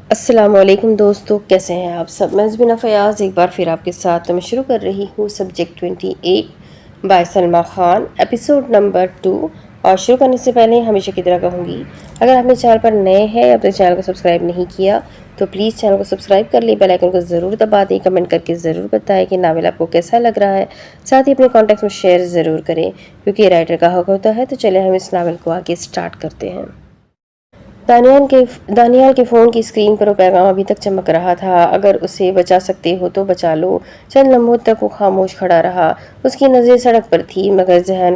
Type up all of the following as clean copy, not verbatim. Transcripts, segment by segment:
السلام علیکم دوستو، کیسے ہیں آپ سب؟ میں زبینہ فیاض ایک بار پھر آپ کے ساتھ میں شروع کر رہی ہوں subject 28 by Salma Khan episode number 2۔ اور شروع کرنے سے پہلے ہمیشہ کی طرح کہوں گی، اگر آپ میرے چینل پر نئے ہیں اب تک چینل کو سبسکرائب نہیں کیا تو پلیز چینل کو سبسکرائب کر لیں، بیل آئیکن کو ضرور دبا دیں، کمنٹ کر کے ضرور بتائیں کہ ناول آپ کو کیسا لگ رہا ہے، ساتھ ہی اپنے کانٹیکٹس میں شیئر ضرور کریں کیونکہ یہ رائٹر کا حق ہوتا ہے۔ تو چلیں ہم اس ناول کو آگے سٹارٹ کرتے ہیں۔ دانیال کے فون کی اسکرین پر وہ پیغام ابھی تک چمک رہا تھا، اگر اسے بچا سکتے ہو تو بچا لو۔ چند لمحوں تک وہ خاموش کھڑا رہا، اس کی نظریں سڑک پر تھی مگر ذہن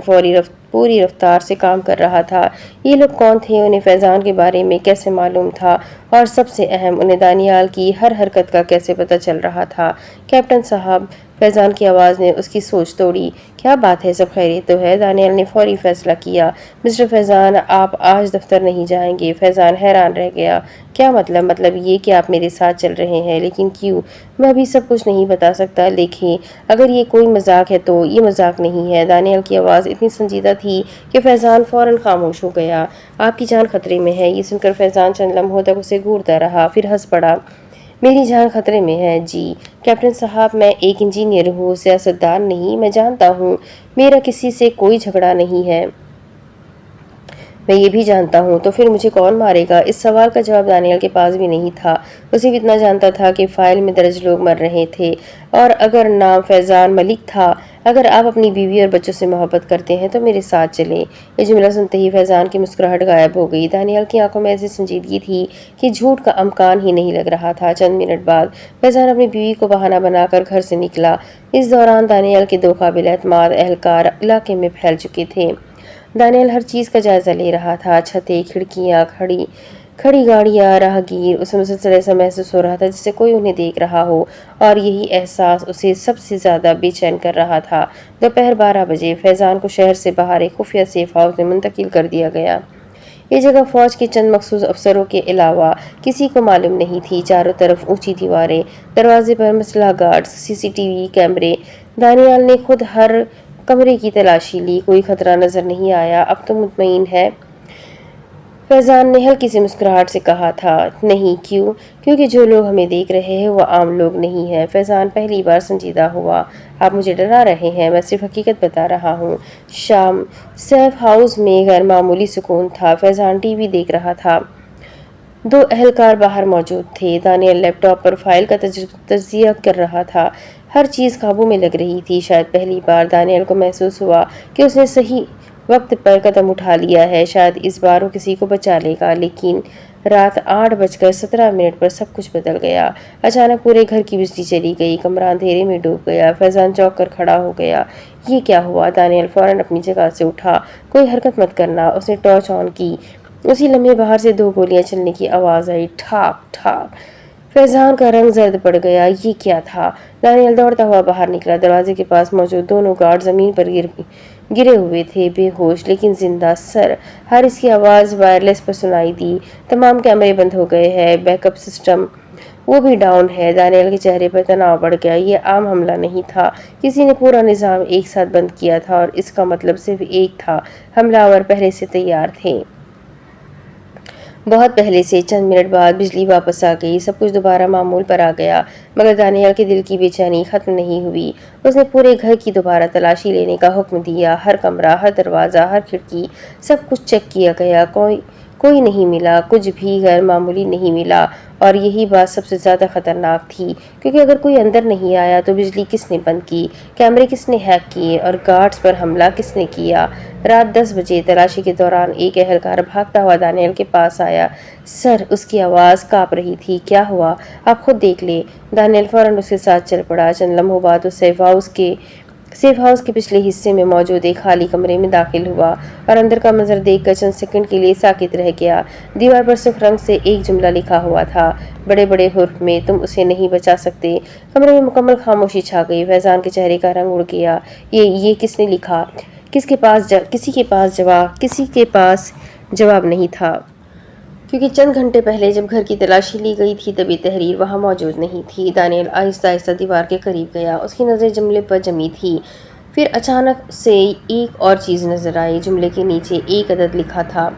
پوری رفتار سے کام کر رہا تھا۔ یہ لوگ کون تھے؟ انہیں فیضان کے بارے میں کیسے معلوم تھا؟ اور سب سے اہم، انہیں دانیال کی ہر حرکت کا کیسے پتہ چل رہا تھا؟ کیپٹن صاحب، فیضان کی آواز نے اس کی سوچ توڑی۔ کیا بات ہے؟ سب خیریت تو ہے؟ دانیال نے فوری فیصلہ کیا۔ مسٹر فیضان، آپ آج دفتر نہیں جائیں گے؟ فیضان حیران رہ گیا۔ کیا مطلب؟ مطلب یہ کہ آپ میرے ساتھ چل رہے ہیں، لیکن کیوں؟ میں ابھی سب کچھ نہیں بتا سکتا۔ دیکھیں، اگر یہ کوئی مذاق ہے تو یہ مذاق نہیں ہے۔ دانیال کی آواز اتنی سنجیدہ تھی کہ فیضان فوراً خاموش ہو گیا۔ آپ کی جان خطرے میں ہے؟ یہ سن کر فیضان چند لمحوں تک اسے گھورتا رہا، پھر ہنس پڑا۔ میری جان خطرے میں ہے؟ جی کیپٹن صاحب، میں ایک انجینئر ہوں، سیاستدان نہیں۔ میں جانتا ہوں میرا کسی سے کوئی جھگڑا نہیں ہے۔ میں یہ بھی جانتا ہوں، تو پھر مجھے کون مارے گا؟ اس سوال کا جواب دانیال کے پاس بھی نہیں تھا۔ اسے بھی اتنا جانتا تھا کہ فائل میں درج لوگ مر رہے تھے، اور اگر نام فیضان ملک تھا۔ اگر آپ اپنی بیوی اور بچوں سے محبت کرتے ہیں تو میرے ساتھ چلیں۔ یہ جملہ سنتے ہی فیضان کی مسکراہٹ غائب ہو گئی۔ دانیال کی آنکھوں میں ایسی سنجیدگی تھی کہ جھوٹ کا امکان ہی نہیں لگ رہا تھا۔ چند منٹ بعد فیضان اپنی بیوی کو بہانہ بنا کر گھر سے نکلا۔ اس دوران دانیال کے دو قابل اعتماد اہلکار علاقے میں پھیل چکے تھے۔ دانیال ہر چیز کا جائزہ لے رہا تھا، چھتیں، کھڑکیاں، کھڑی گاڑیاں، راہگیر۔ اسے مسلسل ایسا محسوس ہو رہا تھا جیسے کوئی انہیں دیکھ رہا ہو، اور یہی احساس اسے سب سے زیادہ بے چین کر رہا تھا۔ دوپہر 12 بجے فیضان کو شہر سے باہر ایک خفیہ سیف ہاؤس میں منتقل کر دیا گیا۔ یہ جگہ فوج کے چند مخصوص افسروں کے علاوہ کسی کو معلوم نہیں تھی۔ چاروں طرف اونچی دیواریں، دروازے پر مسلح گارڈز، CCTV کیمرے۔ دانیال نے خود ہر کمرے کی تلاشی لی، کوئی خطرہ نظر نہیں آیا۔ اب تو مطمئن ہے؟ فیضان نے ہلکی سی مسکراہٹ سے کہا تھا۔ نہیں۔ کیوں؟ کیونکہ جو لوگ ہمیں دیکھ رہے ہیں وہ عام لوگ نہیں ہیں۔ فیضان پہلی بار سنجیدہ ہوا۔ آپ مجھے ڈرا رہے ہیں؟ میں صرف حقیقت بتا رہا ہوں۔ شام سیف ہاؤس میں غیر معمولی سکون تھا۔ فیضان ٹی وی دیکھ رہا تھا۔ دو اہلکار باہر موجود تھے۔ دانیال لیپ ٹاپ پر فائل کا تجزیہ کر رہا تھا۔ ہر چیز قابو میں لگ رہی تھی۔ شاید پہلی بار دانیال کو محسوس ہوا کہ اس نے صحیح وقت پر قدم اٹھا لیا ہے۔ شاید اس بار وہ کسی کو بچا لے گا۔ لیکن رات 8:17 پر سب کچھ بدل گیا۔ اچانک پورے گھر کی بجلی چلی گئی، کمرہ اندھیرے میں ڈوب گیا۔ فیضان چونک کر کھڑا ہو گیا۔ یہ کیا ہوا؟ دانیال فوراً اپنی جگہ سے اٹھا۔ کوئی حرکت مت کرنا۔ اس نے ٹارچ آن کی۔ اسی لمحے باہر سے دو گولیاں چلنے کی آواز آئی، ٹھاک ٹھاک۔ فیضان کا رنگ زرد پڑ گیا۔ یہ کیا تھا؟ دانیال دوڑتا ہوا باہر نکلا۔ دروازے کے پاس موجود دونوں گارڈ زمین پر گرے ہوئے تھے، بے ہوش لیکن زندہ۔ سر، حارث کی آواز وائرلیس پر سنائی دی۔ تمام کیمرے بند ہو گئے ہیں، بیک اپ سسٹم وہ بھی ڈاؤن ہے۔ دانیال کے چہرے پر تناؤ بڑھ گیا۔ یہ عام حملہ نہیں تھا، کسی نے پورا نظام ایک ساتھ بند کیا تھا، اور اس کا مطلب صرف ایک تھا، حملہ آور پہلے سے تیار تھے۔ بہت پہلے سے۔ چند منٹ بعد بجلی واپس آ گئی، سب کچھ دوبارہ معمول پر آ گیا، مگر دانیال کے دل کی بے چینی ختم نہیں ہوئی۔ اس نے پورے گھر کی دوبارہ تلاشی لینے کا حکم دیا۔ ہر کمرہ، ہر دروازہ، ہر کھڑکی، سب کچھ چیک کیا گیا۔ کوئی نہیں ملا، کچھ بھی غیر معمولی نہیں ملا، اور یہی بات سب سے زیادہ خطرناک تھی، کیونکہ اگر کوئی اندر نہیں آیا تو بجلی کس نے بند کی، کیمرے کس نے ہیک کیے، اور گارڈز پر حملہ کس نے کیا؟ رات 10 بجے تلاشی کے دوران ایک اہلکار بھاگتا ہوا دانیال کے پاس آیا۔ سر، اس کی آواز کانپ رہی تھی۔ کیا ہوا؟ آپ خود دیکھ لیں۔ دانیال فوراً اس کے ساتھ چل پڑا۔ چند لمحوں بعد وہ سیف ہاؤس کے پچھلے حصے میں موجود ایک خالی کمرے میں داخل ہوا، اور اندر کا منظر دیکھ کر چند سیکنڈ کے لیے ساکت رہ گیا۔ دیوار پر سرخ رنگ سے ایک جملہ لکھا ہوا تھا، بڑے بڑے حروف میں، تم اسے نہیں بچا سکتے۔ کمرے میں مکمل خاموشی چھا گئی۔ فیضان کے چہرے کا رنگ اڑ گیا۔ یہ کس نے لکھا؟ کسی کے پاس جواب نہیں تھا، کیونکہ چند گھنٹے پہلے جب گھر کی تلاشی لی گئی تھی تب یہ تحریر وہاں موجود نہیں تھی۔ دانیال آہستہ آہستہ دیوار کے قریب گیا۔ اس کی نظریں جملے پر جمی تھی۔ پھر اچانک سے ایک اور چیز نظر آئی۔ جملے کے نیچے ایک عدد لکھا تھا،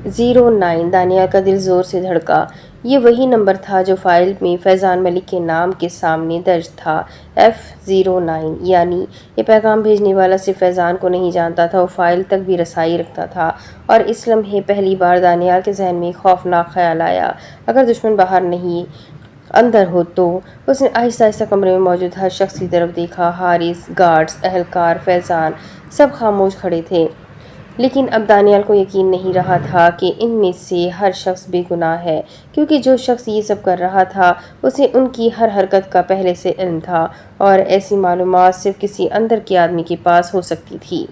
09 دانیال کا دل زور سے دھڑکا۔ یہ وہی نمبر تھا جو فائل میں فیضان ملک کے نام کے سامنے درج تھا، F09۔ یعنی یہ پیغام بھیجنے والا صرف فیضان کو نہیں جانتا تھا، وہ فائل تک بھی رسائی رکھتا تھا۔ اور اس لمحے پہلی بار دانیال کے ذہن میں ایک خوفناک خیال آیا، اگر دشمن باہر نہیں اندر ہو تو۔ اس نے آہستہ آہستہ کمرے میں موجود ہر شخص کی طرف دیکھا۔ حارث، گارڈز، اہلکار، فیضان، سب خاموش کھڑے تھے۔ لیکن اب دانیال کو یقین نہیں رہا تھا کہ ان میں سے ہر شخص بے گناہ ہے، کیونکہ جو شخص یہ سب کر رہا تھا اسے ان کی ہر حرکت کا پہلے سے علم تھا، اور ایسی معلومات صرف کسی اندر کے آدمی کے پاس ہو سکتی تھی۔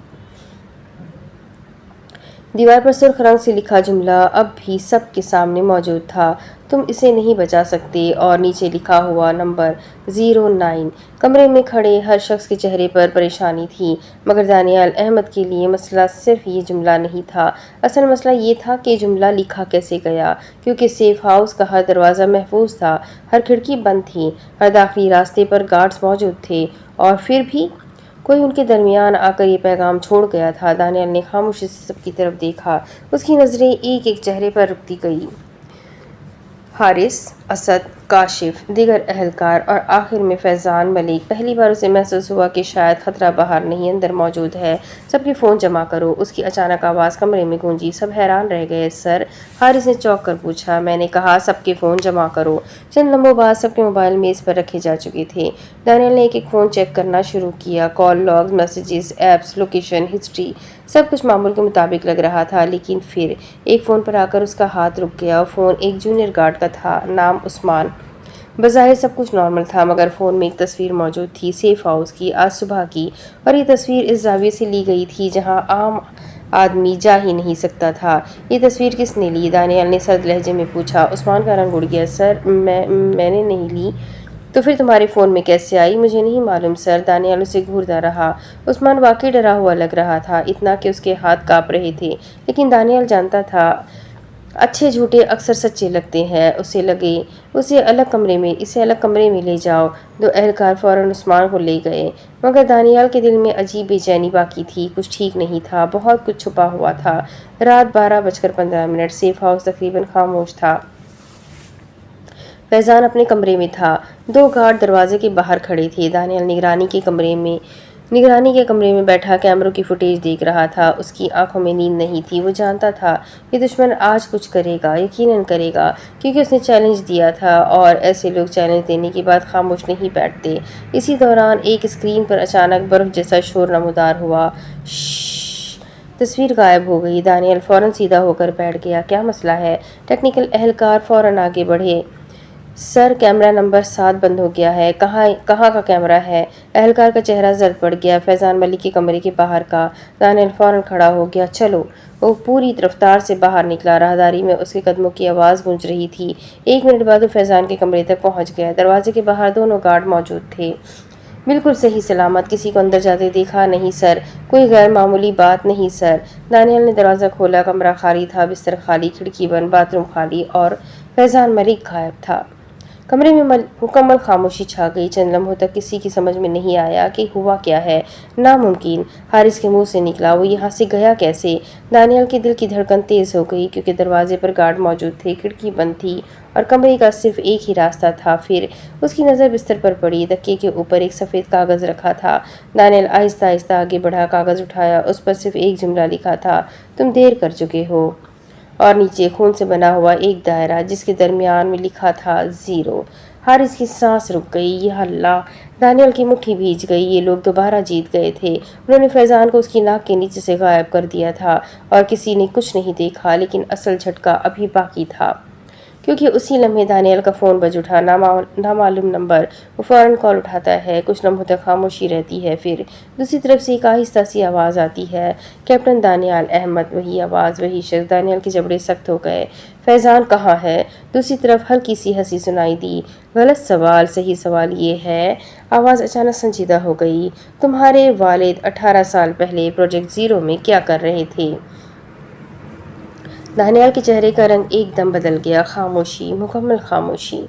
دیوار پر سرخ رنگ سے لکھا جملہ اب بھی سب کے سامنے موجود تھا، تم اسے نہیں بچا سکتے، اور نیچے لکھا ہوا نمبر 09۔ کمرے میں کھڑے ہر شخص کے چہرے پر پریشانی تھی، مگر دانیال احمد کے لیے مسئلہ صرف یہ جملہ نہیں تھا۔ اصل مسئلہ یہ تھا کہ جملہ لکھا کیسے گیا، کیونکہ سیف ہاؤس کا ہر دروازہ محفوظ تھا، ہر کھڑکی بند تھی، ہر داخلی راستے پر گارڈز موجود تھے، اور پھر بھی کوئی ان کے درمیان آ کر یہ پیغام چھوڑ گیا تھا۔ دانیال نے خاموشی سے سب کی طرف دیکھا، اس کی نظریں ایک ایک چہرے پر رکتی گئی۔ حارث، اسد، کاشف، دیگر اہلکار، اور آخر میں فیضان ملک۔ پہلی بار اسے محسوس ہوا کہ شاید خطرہ باہر نہیں اندر موجود ہے۔ سب کے فون جمع کرو، اس کی اچانک آواز کمرے میں گونجی۔ سب حیران رہ گئے۔ سر، حارث نے چونک کر پوچھا۔ میں نے کہا سب کے فون جمع کرو۔ چند لمحوں بعد سب کے موبائل میز پر رکھے جا چکے تھے۔ دانیال نے ایک ایک فون چیک کرنا شروع کیا۔ Call log, messages, apps, location, history, سب کچھ معمول کے مطابق لگ رہا تھا، لیکن پھر ایک فون پر آ کر اس کا ہاتھ رک گیا۔ وہ فون ایک جونیئر گارڈ کا تھا، نام عثمان۔ بظاہر سب کچھ نارمل تھا، مگر فون میں ایک تصویر موجود تھی، سیف ہاؤس کی، آج صبح کی، اور یہ تصویر اس زاویے سے لی گئی تھی جہاں عام آدمی جا ہی نہیں سکتا تھا۔ یہ تصویر کس نے لی؟ دانیال نے سرد لہجے میں پوچھا۔ عثمان کا رنگ اڑ گیا۔ سر، میں نے نہیں لی۔ تو پھر تمہارے فون میں کیسے آئی؟ مجھے نہیں معلوم سر۔ دانیال اسے گھورتا رہا۔ عثمان واقعی ڈرا ہوا لگ رہا تھا، اتنا کہ اس کے ہاتھ کانپ رہے تھے، لیکن دانیال جانتا تھا اچھے جھوٹے اکثر سچے لگتے ہیں۔ اسے الگ کمرے میں لے جاؤ۔ دو اہلکار فوراً عثمان کو لے گئے، مگر دانیال کے دل میں عجیب بے چینی باقی تھی، کچھ ٹھیک نہیں تھا، بہت کچھ چھپا ہوا تھا۔ رات 12:15۔ سیف ہاؤس تقریباً خاموش تھا۔ فیضان اپنے کمرے میں تھا، دو گارڈ دروازے کے باہر کھڑے تھے۔ دانیال نگرانی کے کمرے میں بیٹھا کیمروں کی فوٹیج دیکھ رہا تھا۔ اس کی آنکھوں میں نیند نہیں تھی، وہ جانتا تھا کہ دشمن آج کچھ کرے گا، یقیناً کرے گا، کیونکہ اس نے چیلنج دیا تھا، اور ایسے لوگ چیلنج دینے کے بعد خاموش نہیں بیٹھتے۔ اسی دوران ایک اسکرین پر اچانک برف جیسا شور نمودار ہوا۔ شش! تصویر غائب ہو گئی۔ دانیال فوراً سیدھا ہو کر بیٹھ گیا۔ کیا مسئلہ ہے؟ ٹیکنیکل اہلکار فوراً آگے بڑھے۔ سر، کیمرہ نمبر 7 بند ہو گیا ہے۔ کہاں کا کیمرہ ہے؟ اہلکار کا چہرہ زرد پڑ گیا۔ فیضان ملک کے کمرے کے باہر کا۔ دانیال فوراً کھڑا ہو گیا۔ چلو۔ وہ پوری رفتار سے باہر نکلا۔ راہداری میں اس کے قدموں کی آواز گونج رہی تھی۔ 1 منٹ بعد وہ فیضان کے کمرے تک پہنچ گیا۔ دروازے کے باہر دونوں گارڈ موجود تھے۔ بالکل صحیح سلامت، کسی کو اندر جاتے دیکھا نہیں سر۔ کوئی غیر معمولی بات نہیں سر۔ دانیال نے دروازہ کھولا۔ کمرہ خالی تھا، بستر خالی، کھڑکی بند، باتھ روم خالی، اور فیضان ملک غائب تھا۔ کمرے میں مکمل خاموشی چھا گئی۔ چند لمحوں تک کسی کی سمجھ میں نہیں آیا کہ ہوا کیا ہے۔ ناممکن! حارث کے منہ سے نکلا۔ وہ یہاں سے گیا کیسے؟ دانیال کے دل کی دھڑکن تیز ہو گئی، کیونکہ دروازے پر گارڈ موجود تھے، کھڑکی بند تھی، اور کمرے کا صرف ایک ہی راستہ تھا۔ پھر اس کی نظر بستر پر پڑی۔ تکیے کے اوپر ایک سفید کاغذ رکھا تھا۔ دانیال آہستہ آہستہ آگے بڑھا، کاغذ اٹھایا۔ اس پر صرف ایک جملہ لکھا تھا، تم دیر کر چکے ہو، اور نیچے خون سے بنا ہوا ایک دائرہ جس کے درمیان میں لکھا تھا 0۔ حارث کی سانس رک گئی۔ یا اللہ! دانیال کی مٹھی بھیج گئی۔ یہ لوگ دوبارہ جیت گئے تھے۔ انہوں نے فیضان کو اس کی ناک کے نیچے سے غائب کر دیا تھا، اور کسی نے کچھ نہیں دیکھا، لیکن اصل جھٹکا ابھی باقی تھا، کیونکہ اسی لمحے دانیال کا فون بج اٹھا۔ نامعلوم نمبر۔ وہ فوراً کال اٹھاتا ہے۔ کچھ لمحوں تک خاموشی رہتی ہے، پھر دوسری طرف سے ایک آہستہ سی آواز آتی ہے، کیپٹن دانیال احمد۔ وہی آواز، وہی شخص۔ دانیال کے جبڑے سخت ہو گئے۔ فیضان کہاں ہے؟ دوسری طرف ہلکی سی ہنسی سنائی دی۔ غلط سوال، صحیح سوال یہ ہے۔ آواز اچانک سنجیدہ ہو گئی۔ تمہارے والد 18 سال پہلے پروجیکٹ 0 میں کیا کر رہے تھے؟ دانیال کے چہرے کا رنگ ایک دم بدل گیا۔ خاموشی، مکمل خاموشی۔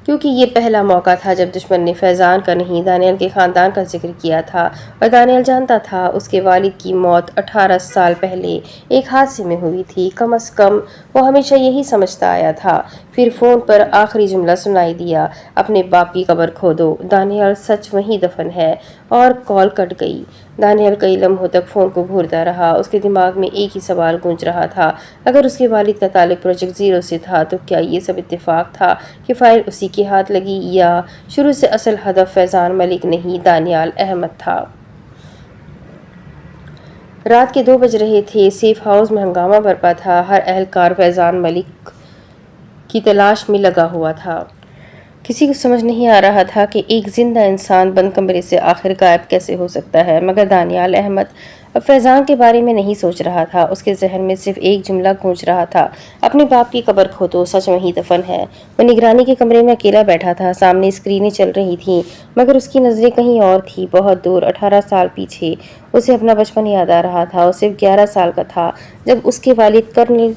کیونکہ یہ پہلا موقع تھا جب دشمن نے فیضان کا نہیں دانیال کے خاندان کا ذکر کیا تھا، اور دانیال جانتا تھا اس کے والد کی موت 18 سال پہلے ایک حادثے میں ہوئی تھی۔ کم از کم وہ ہمیشہ یہی سمجھتا آیا تھا۔ پھر فون پر آخری جملہ سنائی دیا، اپنے باپ کی قبر کھودو، دانیال سچ وہیں دفن ہے، اور کال کٹ گئی۔ دانیال کئی لمحوں تک فون کو گھورتا رہا۔ اس کے دماغ میں ایک ہی سوال گونج رہا تھا، اگر اس کے والد کا تعلق پروجیکٹ زیرو سے تھا تو کیا یہ سب اتفاق تھا کہ فائل اسی کے ہاتھ لگی، یا شروع سے اصل ہدف فیضان ملک نہیں دانیال احمد تھا؟ رات کے 2 بج رہے تھے۔ سیف ہاؤس میں ہنگامہ برپا تھا۔ ہر اہلکار فیضان ملک کی تلاش میں لگا ہوا تھا۔ کسی کو سمجھ نہیں آ رہا تھا کہ ایک زندہ انسان بند کمرے سے آخر غائب کیسے ہو سکتا ہے، مگر دانیال احمد اب فیضان کے بارے میں نہیں سوچ رہا تھا۔ اس کے ذہن میں صرف ایک جملہ گونج رہا تھا، اپنے باپ کی قبر کھودو، سچ وہیں دفن ہے۔ وہ نگرانی کے کمرے میں اکیلا بیٹھا تھا۔ سامنے اسکرینیں چل رہی تھیں، مگر اس کی نظریں کہیں اور تھیں، بہت دور، 18 سال پیچھے۔ اسے اپنا بچپن یاد آ رہا تھا۔ وہ صرف 11 سال کا تھا جب اس کے والد کرنل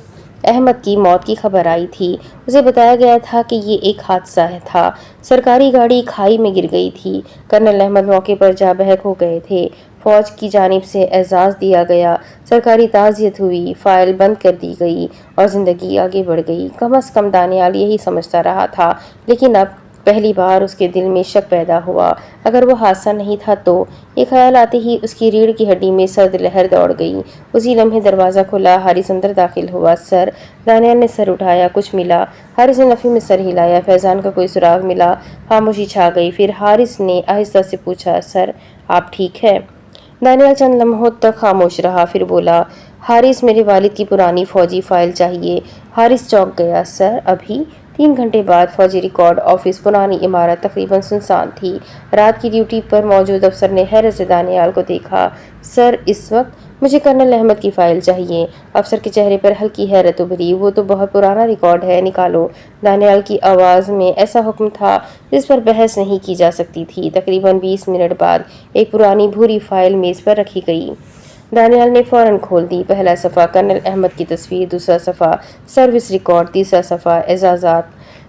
احمد کی موت کی خبر آئی تھی۔ اسے بتایا گیا تھا کہ یہ ایک حادثہ تھا، سرکاری گاڑی کھائی میں گر گئی تھی۔ کرنل احمد موقع پر جاں بحق ہو گئے تھے۔ فوج کی جانب سے اعزاز دیا گیا، سرکاری تعزیت ہوئی، فائل بند کر دی گئی، اور زندگی آگے بڑھ گئی۔ کم از کم دانیال یہی سمجھتا رہا تھا، لیکن اب پہلی بار اس کے دل میں شک پیدا ہوا، اگر وہ حادثہ نہیں تھا تو؟ یہ خیال آتے ہی اس کی ریڑھ کی ہڈی میں سرد لہر دوڑ گئی۔ اسی لمحے دروازہ کھلا، حارث اندر داخل ہوا۔ سر؟ دانیال نے سر اٹھایا۔ کچھ ملا؟ حارث نے نفی میں سر ہلایا۔ فیضان کا کوئی سراغ ملا؟ خاموشی چھا گئی۔ پھر حارث نے آہستہ سے پوچھا، سر آپ ٹھیک ہے؟ دانیال چند لمحوں تک خاموش رہا، پھر بولا، حارث میرے والد کی پرانی فوجی فائل چاہیے۔ حارث چونک گیا۔ سر ابھی؟ 3 گھنٹے بعد فوجی ریکارڈ آفس، پرانی عمارت تقریباً سنسان تھی۔ رات کی ڈیوٹی پر موجود افسر نے حیرت سے دانیال کو دیکھا۔ سر اس وقت؟ مجھے کرنل احمد کی فائل چاہیے۔ افسر کے چہرے پر ہلکی حیرت ابھری۔ وہ تو بہت پرانا ریکارڈ ہے، نکالو۔ دانیال کی آواز میں ایسا حکم تھا جس پر بحث نہیں کی جا سکتی تھی۔ تقریباً 20 منٹ بعد ایک پرانی بھوری فائل میز پر رکھی گئی۔ دانیال نے فوراً کھول دی۔ پہلا صفحہ کرنل احمد کی تصویر، دوسرا صفحہ سروس ریکارڈ، تیسرا صفحہ اعزازات۔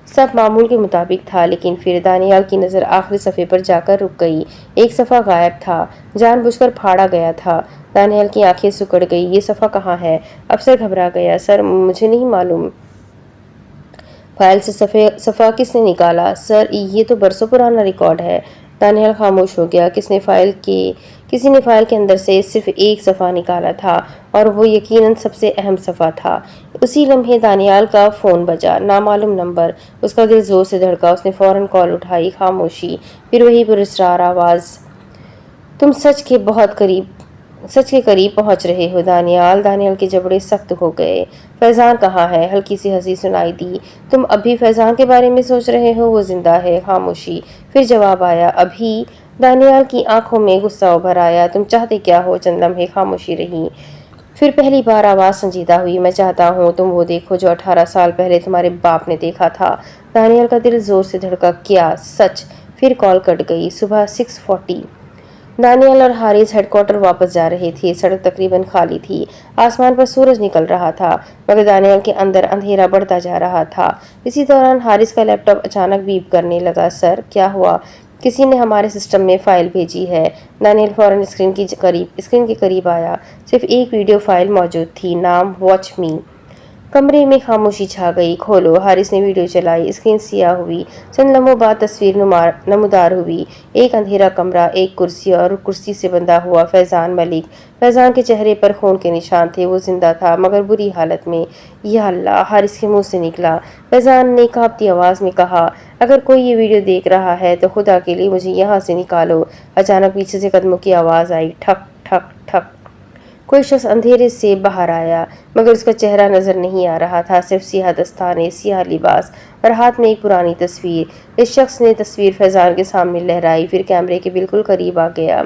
سب معمول کے مطابق تھا، لیکن پھر دانیال کی نظر آخری صفحے پر جا کر رک گئی۔ ایک صفحہ غائب تھا، جان بوجھ کر پھاڑا گیا تھا۔ دانیال کی آنکھیں سکڑ گئی۔ یہ صفحہ کہاں ہے؟ افسر گھبرا گیا۔ سر مجھے نہیں معلوم۔ فائل سے صفحہ کس نے نکالا؟ سر یہ تو برسوں پرانا ریکارڈ ہے۔ دانیال خاموش ہو گیا۔ کسی نے فائل کے اندر سے صرف ایک صفحہ نکالا تھا، اور وہ یقیناً سب سے اہم صفحہ تھا۔ اسی لمحے دانیال کا فون بجا، نامعلوم نمبر۔ اس کا دل زور سے دھڑکا۔ اس نے فوراً کال اٹھائی۔ خاموشی، پھر وہی پراسرار آواز، تم سچ کے قریب پہنچ رہے ہو دانیال۔ دانیال کے جبڑے سخت ہو گئے۔ فیضان کہاں ہے؟ ہلکی سی ہنسی سنائی دی۔ تم اب بھی فیضان کے بارے میں سوچ رہے ہو؟ وہ زندہ ہے۔ خاموشی، پھر جواب آیا، ابھی؟ دانیال کی آنکھوں میں غصہ ابھر آیا۔ تم چاہتے کیا ہو؟ چند لمحے خاموشی رہی، پھر پہلی بار آواز سنجیدہ ہوئی، میں چاہتا ہوں تم وہ دیکھو جو 18 سال پہلے تمہارے باپ نے دیکھا تھا۔ دانیال کا دل زور سے دھڑکا، کیا سچ؟ پھر کال کٹ گئی۔ صبح 6:40۔ دانیال اور حارث ہیڈ کوارٹر واپس جا رہے تھے۔ سڑک تقریباً خالی تھی، آسمان پر سورج نکل رہا تھا، مگر دانیال کے اندر اندھیرا بڑھتا جا رہا تھا۔ اسی دوران حارث کا لیپ ٹاپ اچانک بیپ کرنے لگا۔ سر کیا ہوا؟ کسی نے ہمارے سسٹم میں فائل بھیجی ہے۔ دانیال فوراً اسکرین کے قریب آیا۔ صرف ایک ویڈیو فائل موجود تھی، نام واچ می۔ کمرے میں خاموشی چھا گئی۔ کھولو۔ حارث نے ویڈیو چلائی۔ اسکرین سیاہ ہوئی۔ چند لمحوں بعد تصویر نمودار ہوئی، ایک اندھیرا کمرہ، ایک کرسی، اور کرسی سے بندھا ہوا فیضان ملک۔ فیضان کے چہرے پر خون کے نشان تھے۔ وہ زندہ تھا، مگر بری حالت میں۔ یا اللہ! حارث کے منہ سے نکلا۔ فیضان نے کانپتی آواز میں کہا، اگر کوئی یہ ویڈیو دیکھ رہا ہے تو خدا کے لیے مجھے یہاں سے نکالو۔ اچانک پیچھے سے قدموں کی آواز آئی، ٹھک ٹھک ٹھک۔ کوئی شخص اندھیرے سے باہر آیا، مگر اس کا چہرہ نظر نہیں آ رہا تھا، صرف سیاہ دستانے، سیاہ لباس، اور ہاتھ میں ایک پرانی تصویر۔ اس شخص نے تصویر فیضان کے سامنے لہرائی، پھر کیمرے کے بالکل قریب آ گیا،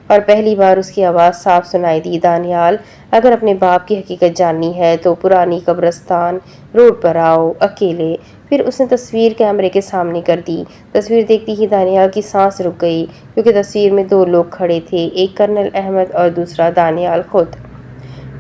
اور پہلی بار اس کی آواز صاف سنائی دی، دانیال، اگر اپنے باپ کی حقیقت جاننی ہے تو پرانی قبرستان روڈ پر آؤ، اکیلے۔ پھر اس نے تصویر کیمرے کے سامنے کر دی۔ تصویر دیکھتی ہی دانیال کی سانس رک گئی، کیونکہ تصویر میں 2 لوگ کھڑے تھے، ایک کرنل احمد اور دوسرا دانیال خود۔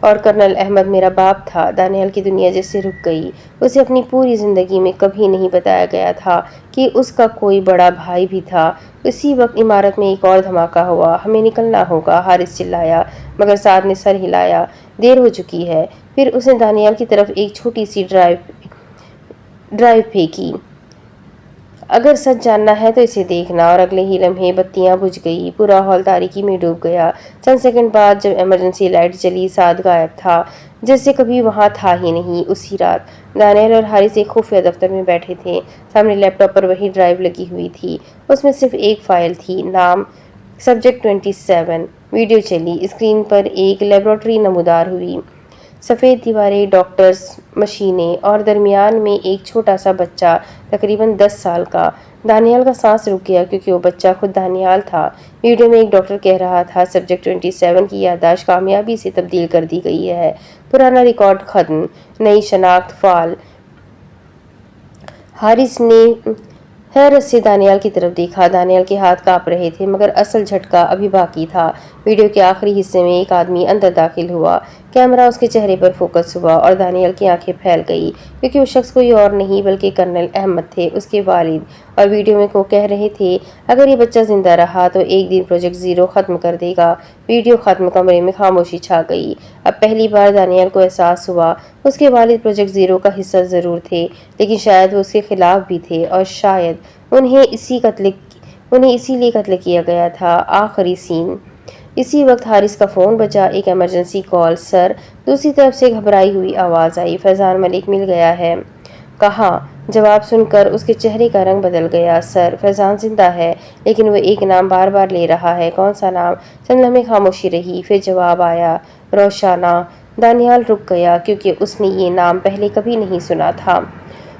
اور کرنل احمد میرا باپ تھا۔ دانیال کی دنیا جیسے رک گئی۔ اسے اپنی پوری زندگی میں کبھی نہیں بتایا گیا تھا کہ اس کا کوئی بڑا بھائی بھی تھا۔ اسی وقت عمارت میں ایک اور دھماکہ ہوا۔ ہمیں نکلنا ہوگا، حارث چلایا، مگر سعد نے سر ہلایا۔ دیر ہو چکی ہے۔ پھر اس نے دانیال کی طرف ایک چھوٹی سی ڈرائیو پھینکی۔ اگر سچ جاننا ہے تو اسے دیکھنا، اور اگلے ہی لمحے بتیاں بجھ گئی۔ پورا ہال تاریکی میں ڈوب گیا۔ چند سیکنڈ بعد جب ایمرجنسی لائٹ جلی، سعد غائب تھا، جیسے کبھی وہاں تھا ہی نہیں۔ اسی رات دانیال اور حارث ایک خفیہ دفتر میں بیٹھے تھے۔ سامنے لیپ ٹاپ پر وہی ڈرائیو لگی ہوئی تھی۔ اس میں صرف ایک فائل تھی، نام سبجیکٹ 27۔ ویڈیو چلی، اسکرین پر ایک لیبارٹری نمودار ہوئی، سفید دیواریں، ڈاکٹرز، مشینیں، اور درمیان میں ایک چھوٹا سا بچہ تقریباً 10 سال کا۔ دانیال کا سانس رک گیا کیونکہ وہ بچہ خود دانیال تھا۔ ویڈیو میں ایک ڈاکٹر کہہ رہا تھا، سبجیکٹ 27 کی یادداشت کامیابی سے تبدیل کر دی گئی ہے، پرانا ریکارڈ ختم، نئی شناخت فعال۔ حارث نے حیرت سے دانیال کی طرف دیکھا۔ دانیال کے ہاتھ کانپ رہے تھے، مگر اصل جھٹکا ابھی باقی تھا۔ ویڈیو کے آخری حصے میں ایک آدمی اندر داخل ہوا۔ کیمرہ اس کے چہرے پر فوکس ہوا اور دانیال کی آنکھیں پھیل گئی، کیونکہ وہ شخص کوئی اور نہیں بلکہ کرنل احمد تھے، اس کے والد۔ اور ویڈیو میں وہ کہہ رہے تھے، اگر یہ بچہ زندہ رہا تو ایک دن پروجیکٹ زیرو ختم کر دے گا۔ ویڈیو ختم، کمرے میں خاموشی چھا گئی۔ اب پہلی بار دانیال کو احساس ہوا، اس کے والد پروجیکٹ زیرو کا حصہ ضرور تھے، لیکن شاید وہ اس کے خلاف بھی تھے، اور شاید انہیں اسی لیے قتل کیا گیا تھا۔ آخری سین۔ اسی وقت حارث کا فون بجا، ایک ایمرجنسی کال، سر۔ دوسری طرف سے گھبرائی ہوئی آواز آئی، فیضان ملک مل گیا ہے۔ کہاں؟ جواب سن کر اس کے چہرے کا رنگ بدل گیا۔ سر، فیضان زندہ ہے، لیکن وہ ایک نام بار بار لے رہا ہے۔ کون سا نام؟ چند لمحے خاموشی رہی، پھر جواب آیا، روشانہ۔ دانیال رک گیا، کیونکہ اس نے یہ نام پہلے کبھی نہیں سنا تھا،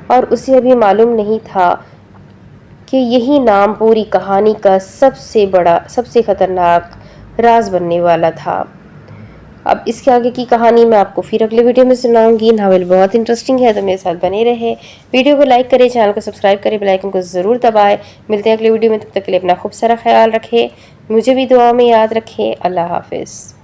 اور اسے ابھی معلوم نہیں تھا کہ یہی نام پوری کہانی کا سب سے خطرناک راز بننے والا تھا۔ اب اس کے آگے کی کہانی میں آپ کو پھر اگلے ویڈیو میں سناؤں گی۔ ناول بہت انٹرسٹنگ ہے، تو میرے ساتھ بنے رہے۔ ویڈیو کو لائک کریں، چینل کو سبسکرائب کریں، بیل آئیکن کو ضرور دبائیں۔ ملتے ہیں اگلے ویڈیو میں، تب تک کے لیے اپنا خوب سارا خیال رکھیں، مجھے بھی دعاؤں میں یاد رکھیں۔ اللہ حافظ۔